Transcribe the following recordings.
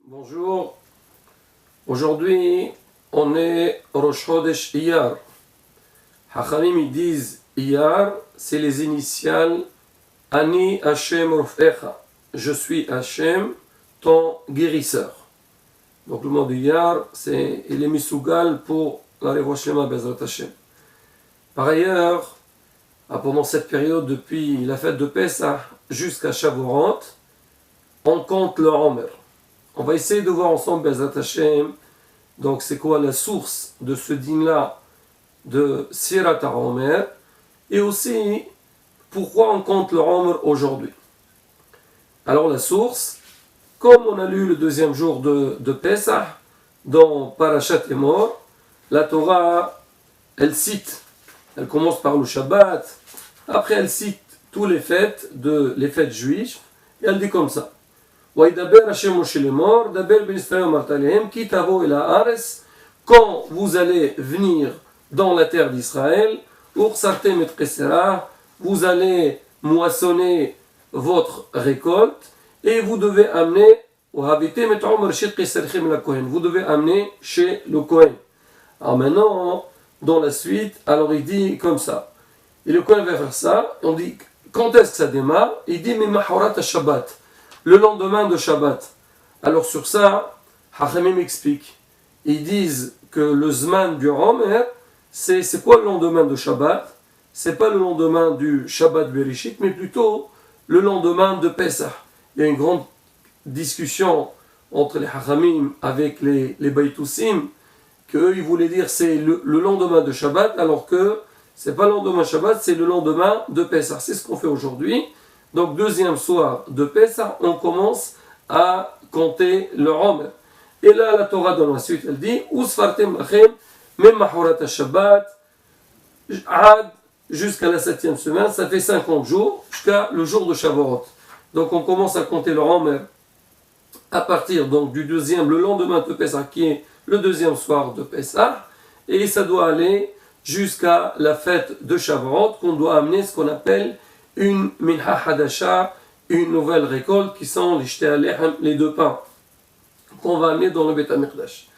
Bonjour, aujourd'hui on est Rosh Chodesh Iyar. Hachamim ils disent Iyar, c'est les initiales Ani Hashem Rofecha. Je suis Hashem, ton guérisseur. Donc le mot d'Iyar, c'est il est misugal pour la Revoa Shlema Bezrat Hashem. Par ailleurs, pendant cette période, depuis la fête de Pessah jusqu'à Shavuot, on compte le Omer. On va essayer de voir ensemble Bezrat Hashem, donc c'est quoi la source de ce din-là de Sirat HaOmer, et aussi pourquoi on compte le Omer aujourd'hui. Alors la source, comme on a lu le deuxième jour de Pessah, dans Parashat Emor, la Torah, elle cite, elle commence par le Shabbat, après elle cite tous les fêtes juives, et elle dit comme ça. Quand vous allez venir dans la terre d'Israël, vous allez moissonner votre récolte et vous devez amener chez le Kohen. Alors maintenant, dans la suite, alors il dit comme ça. Et le Kohen va faire ça, on dit quand est-ce que ça démarre? Il dit Shabbat. Le lendemain de Shabbat. Alors sur ça, Hachamim explique. Ils disent que le Zman du Omer, c'est quoi le lendemain de Shabbat? C'est pas le lendemain du Shabbat Bereshit, mais plutôt le lendemain de Pessah. Il y a une grande discussion entre les Hachamim avec les Baïtoussim, qu'eux ils voulaient dire c'est le lendemain de Shabbat, alors que c'est pas le lendemain de Shabbat, c'est le lendemain de Pessah. C'est ce qu'on fait aujourd'hui. Donc, deuxième soir de Pessah, on commence à compter le Omer. Et là, la Torah dans la suite, elle dit Usfartem lachem, mem mahorat Shabbat, jusqu'à la 7e semaine, ça fait 50 jours, jusqu'à le jour de Shavuot. Donc, on commence à compter le Omer à partir donc, du deuxième, le lendemain de Pessah, qui est le deuxième soir de Pessah, et ça doit aller jusqu'à la fête de Shavuot, qu'on doit amener ce qu'on appelle une minha hadasha, une nouvelle récolte qui sont les shté alehem, les deux pains qu'on va amener dans le Beit HaMikdash.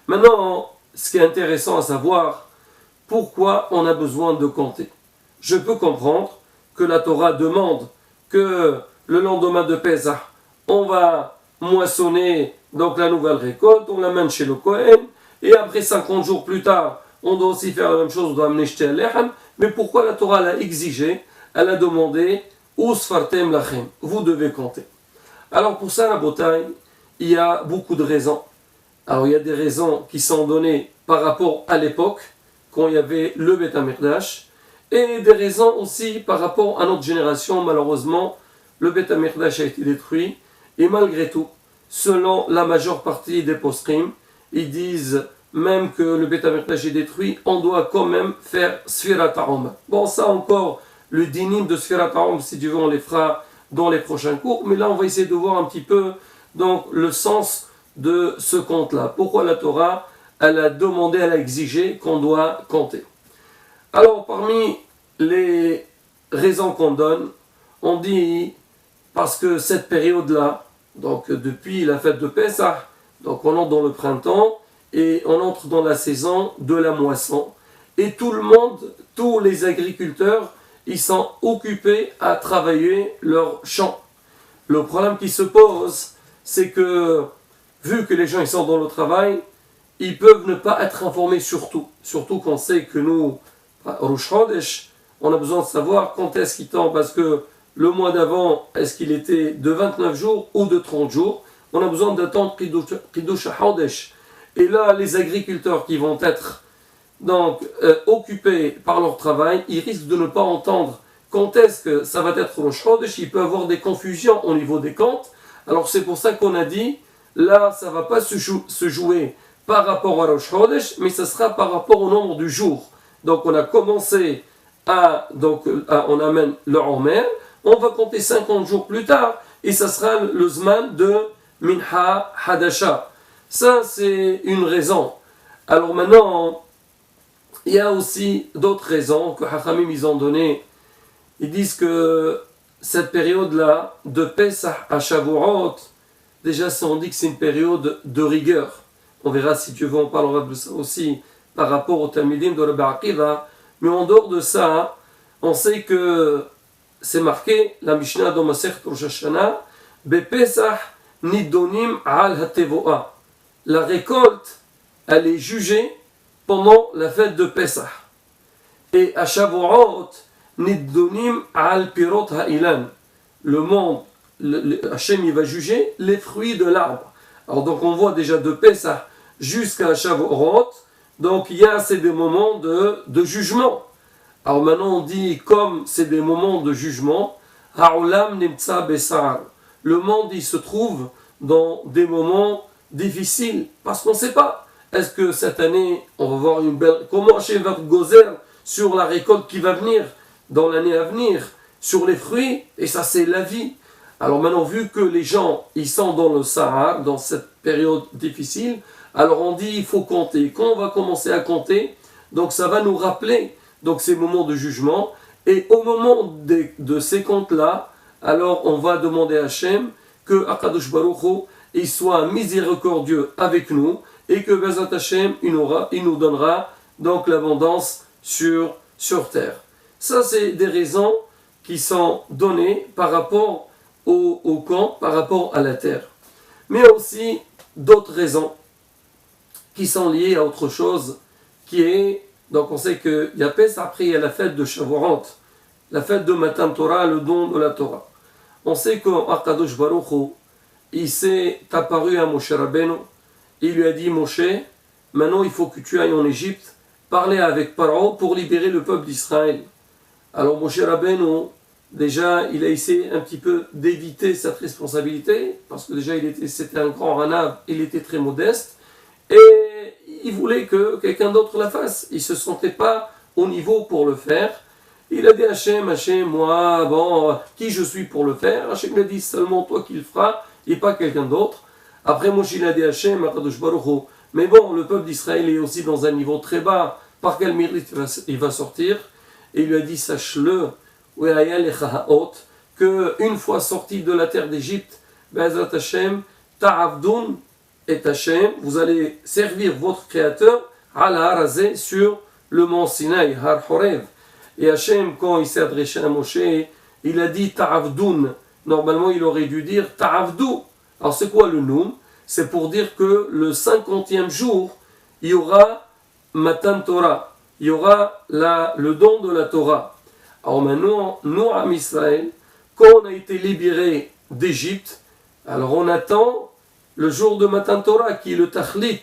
Maintenant, ce qui est intéressant à savoir, pourquoi on a besoin de compter. Je peux comprendre que la Torah demande que le lendemain de Pesach, on va moissonner donc la nouvelle récolte, on l'amène chez le Kohen, et après 50 jours plus tard, on doit aussi faire la même chose, on doit amener shté alehem. Mais pourquoi la Torah l'a exigé? Elle a demandé Usfartem lachem, vous devez compter. Alors pour ça, la bataille, il y a beaucoup de raisons. Alors il y a des raisons qui sont données par rapport à l'époque, quand il y avait le Beit HaMikdash, et des raisons aussi par rapport à notre génération. Malheureusement, le Beit HaMikdash a été détruit, et malgré tout, selon la majeure partie des poskim, ils disent même que le Beit HaMikdash est détruit, on doit quand même faire Sfirat HaOmer. Bon, ça encore, le dinim de Sfirat HaOmer, si tu veux, on les fera dans les prochains cours. Mais là, on va essayer de voir un petit peu donc, le sens de ce compte-là. Pourquoi la Torah, elle a demandé, elle a exigé qu'on doit compter. Alors, parmi les raisons qu'on donne, on dit, parce que cette période-là, donc depuis la fête de Pessah, donc on entre dans le printemps, et on entre dans la saison de la moisson. Et tout le monde, tous les agriculteurs, ils sont occupés à travailler leurs champs. Le problème qui se pose, c'est que, vu que les gens ils sont dans le travail, ils peuvent ne pas être informés sur tout. Surtout qu'on sait que nous, Rosh Chodesh, on a besoin de savoir quand est-ce qu'il tombe, parce que le mois d'avant, est-ce qu'il était de 29 jours ou de 30 jours? On a besoin d'attendre Kiddush HaChodesh. Et là, les agriculteurs qui vont être donc occupés par leur travail, ils risquent de ne pas entendre quand est-ce que ça va être Rosh Chodesh. Il peut y avoir des confusions au niveau des comptes. Alors c'est pour ça qu'on a dit, là ça ne va pas se jouer par rapport à Rosh Chodesh, mais ça sera par rapport au nombre du jour. Donc on a commencé on amène le Omer, on va compter 50 jours plus tard, et ça sera le Zman de Minha Hadasha. Ça c'est une raison. Alors maintenant, il y a aussi d'autres raisons que Hachamim ils ont données. Ils disent que cette période-là, de Pesach à Shavuot, déjà on dit que c'est une période de rigueur. On verra si Dieu veut, on parlera de ça aussi par rapport au Talmidim de Rabbi Akiva. Mais en dehors de ça, on sait que c'est marqué, la Mishnah dans Masechet Rosh Hashanah, Bepesach nidonim al hatevoa. La récolte, elle est jugée pendant la fête de Pesach. Et à Shavuot, nidonim al pirot ha'ilan. Le monde, Hachem, il va juger les fruits de l'arbre. Alors donc on voit déjà de Pesach jusqu'à Shavuot, donc il y a c'est des moments de jugement. Alors maintenant on dit, comme c'est des moments de jugement, Ha'olam nimtza besar. Le monde il se trouve dans des moments difficiles, parce qu'on ne sait pas. Est-ce que cette année on va voir une belle... Comment Hachem va gozer sur la récolte qui va venir dans l'année à venir, sur les fruits, et ça c'est la vie. Alors maintenant, vu que les gens ils sont dans le Sahara, dans cette période difficile, alors on dit il faut compter. Quand on va commencer à compter, donc ça va nous rappeler donc ces moments de jugement, et au moment de ces comptes-là, alors on va demander à Hachem que Akadosh Baruch Hu, il soit miséricordieux avec nous, et que Bezat Hachem il nous donnera donc l'abondance sur terre. Ça c'est des raisons qui sont données par rapport au camp, par rapport à la terre. Mais il y a aussi d'autres raisons qui sont liées à autre chose, qui est, donc on sait qu'il y a Pessah, après il y a la fête de Shavuot, la fête de Matan Torah, le don de la Torah. On sait qu'Akadosh Baruch Hu, il s'est apparu à Moshe Rabbeinu, il lui a dit, Moshe, maintenant il faut que tu ailles en Égypte, parler avec Pharaon pour libérer le peuple d'Israël. Alors Moshe Rabbeinu, déjà il a essayé un petit peu d'éviter cette responsabilité, parce que déjà c'était un grand ranav, il était très modeste, et il voulait que quelqu'un d'autre la fasse. Il ne se sentait pas au niveau pour le faire. Il a dit à Hachem, moi, qui je suis pour le faire? Hachem lui a dit, seulement toi qui le feras, et pas quelqu'un d'autre. Après Moshe il a dit à Hachem, Akadosh Baruch Hu, mais bon, le peuple d'Israël est aussi dans un niveau très bas, par quel mérite il va sortir? Et il lui a dit, sache-le, qu'une fois sorti de la terre d'Égypte, Be'ezrat Hashem, ta'avdun et Hashem, vous allez servir votre Créateur à la harazé sur le mont Sinaï, Har Horev. Et Hashem, quand il s'est adressé à Moshe, il a dit ta'avdun. Normalement, il aurait dû dire ta'avdu. Alors, c'est quoi le noum? C'est pour dire que le 50e jour, il y aura Matan Torah, il y aura le don de la Torah. Alors maintenant, nous, à Israël, quand on a été libéré d'Égypte, alors on attend le jour de Matan Torah, qui est le Tachlit,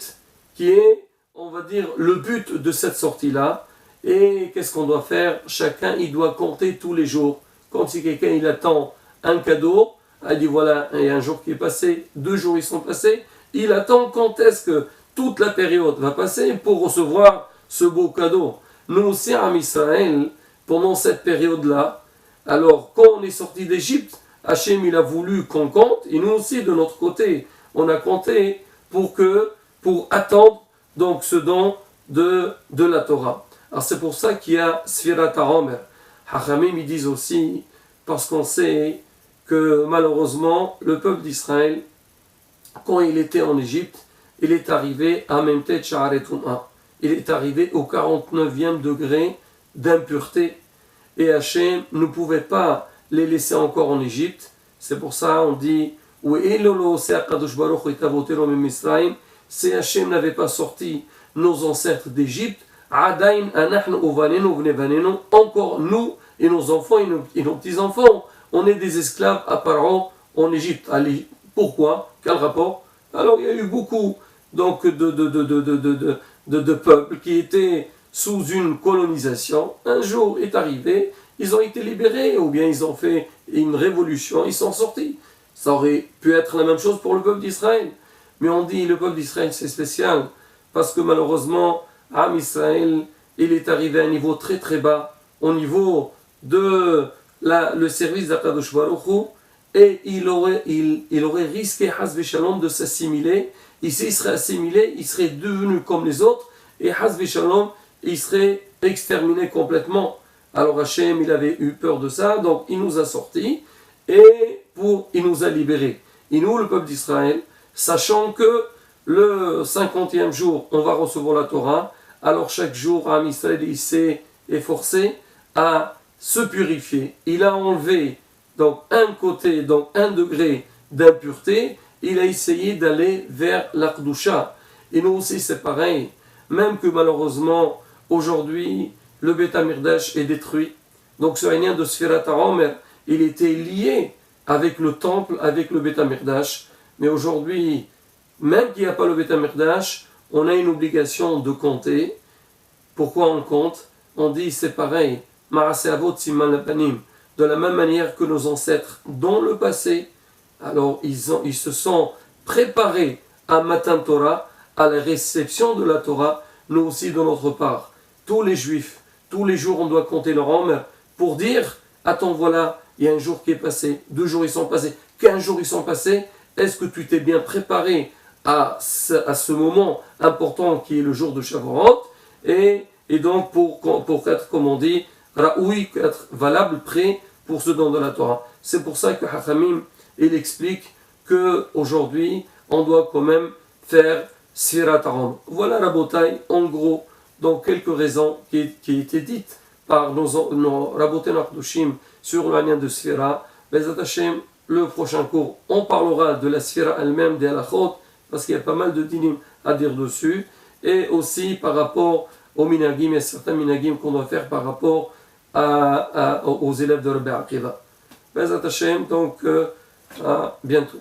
qui est, on va dire, le but de cette sortie-là. Et qu'est-ce qu'on doit faire? Chacun, il doit compter tous les jours. Quand si quelqu'un, il attend un cadeau, il dit voilà, il y a un jour qui est passé, 2 jours ils sont passés, il attend quand est-ce que toute la période va passer pour recevoir ce beau cadeau. Nous aussi, à Israël, pendant cette période-là, alors quand on est sorti d'Égypte, Hachem il a voulu qu'on compte, et nous aussi de notre côté, on a compté pour attendre donc ce don de la Torah. Alors c'est pour ça qu'il y a Sfirat HaOmer. Hachamim ils disent aussi, parce qu'on sait que malheureusement le peuple d'Israël, quand il était en Égypte, il est arrivé à Memtet Sha'aretuma. Il est arrivé au 49e degré d'impureté. Et Hachem ne pouvait pas les laisser encore en Égypte. C'est pour ça on dit si Hachem n'avait pas sorti nos ancêtres d'Égypte, encore nous et nos enfants et nos petits-enfants, on est des esclaves à Pharaon en Égypte. Allez, pourquoi? Quel rapport? Alors il y a eu beaucoup donc, de peuples qui étaient sous une colonisation. Un jour est arrivé, ils ont été libérés, ou bien ils ont fait une révolution, ils sont sortis. Ça aurait pu être la même chose pour le peuple d'Israël. Mais on dit le peuple d'Israël c'est spécial, parce que malheureusement, Am Israël, il est arrivé à un niveau très très bas, au niveau de le service d'Akadosh Baruch Hu, et il aurait risqué Hazve Shalom de s'assimiler. Et s'il serait assimilé, il serait devenu comme les autres, et Hazve Shalom, il serait exterminé complètement. Alors Hachem, il avait eu peur de ça, donc il nous a sortis, et il nous a libérés. Et nous, le peuple d'Israël, sachant que le 50e jour, on va recevoir la Torah, alors chaque jour, Am Israël, il s'est efforcé à se purifier. Il a enlevé donc un côté, donc un degré d'impureté, il a essayé d'aller vers l'Akdoucha. Et nous aussi, c'est pareil. Même que malheureusement, aujourd'hui, le Beth Amikdash est détruit. Donc ce régnant de Sfirat HaOmer, il était lié avec le temple, avec le Beth Amikdash. Mais aujourd'hui, même qu'il n'y a pas le Beth Amikdash, on a une obligation de compter. Pourquoi on compte? On dit c'est pareil. Ma'aseh Avot Siman Lapanim. De la même manière que nos ancêtres dans le passé, alors ils se sont préparés à Matan Torah, à la réception de la Torah, nous aussi de notre part. Tous les juifs, tous les jours on doit compter leur âme pour dire, attends voilà, il y a un jour qui est passé, 2 jours ils sont passés, 15 jours ils sont passés, est-ce que tu t'es bien préparé à ce moment important qui est le jour de Shavuot, et donc pour être, comme on dit, Raoui, être valable, prêt pour ce don de la Torah. C'est pour ça que Hachamim, il explique qu'aujourd'hui, on doit quand même faire Sfirat HaOmer. Voilà la bataille, en gros, donc quelques raisons qui étaient dites par nos Raboté Nardushim sur le lien de Sfira. Bezat Hashem, le prochain cours, on parlera de la Sfira elle-même, des halachot, parce qu'il y a pas mal de dinim à dire dessus, et aussi par rapport aux minagim, et certains minagim qu'on doit faire par rapport aux élèves de Rabbi Akiva. Bezat Hashem, donc à bientôt.